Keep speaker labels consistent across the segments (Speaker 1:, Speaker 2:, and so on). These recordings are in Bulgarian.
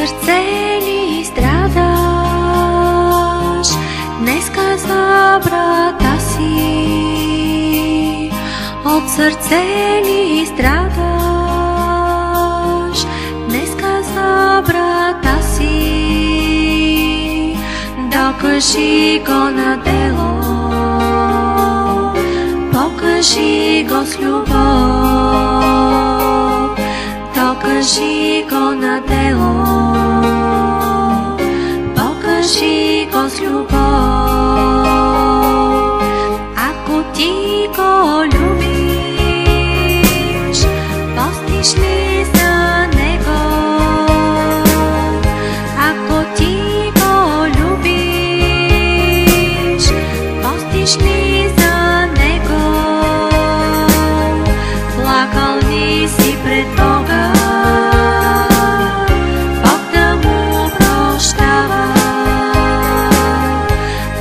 Speaker 1: сърце ли страдаш, днеска за брата си? От сърце ли страдаш, днеска за брата си? Докажи го на дело, покажи го с любов, докажи го на дело, покажи го с любов. Ако ти го любиш, постиш ли за него? Ако ти го любиш, постиш ли за него? Плакал ли си пред Бога, Бог да му прощава?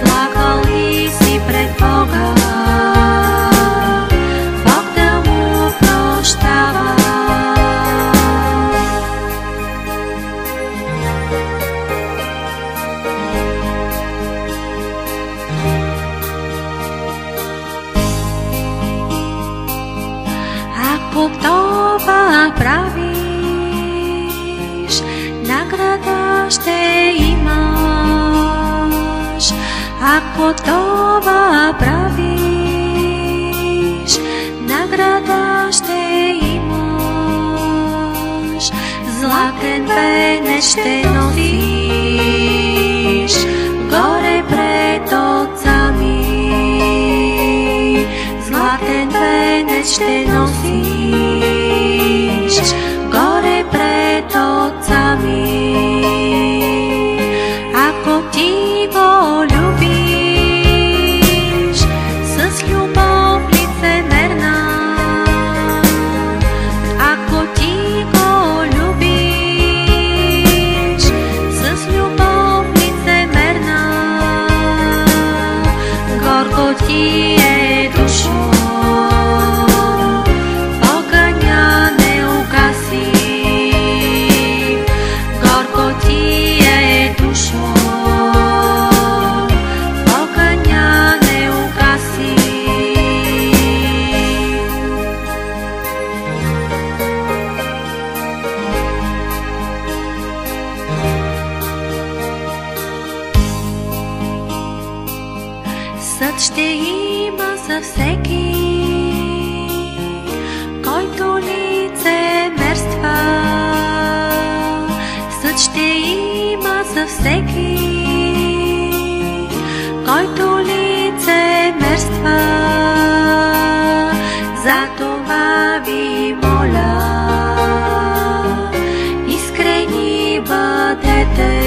Speaker 1: Плакал ли си пред Бога, Бог да му прощава? Ако това правиш, награда ще имаш. Ако това правиш, награда ще имаш. Златен венец ще носиш горе пред Отца ми. Златен венец ще носиш горе пред Отца ми. Ако ти го любиш с любов лицемерна, ако ти го любиш с любов лицемерна, горко ти е душо, огъня не угаси. Горко ти е душо, огъня не угаси. Съд ще има за всеки, който лицемерства. Съд ще има за всеки, който лицемерства. Затова ви моля, искрени бъдете.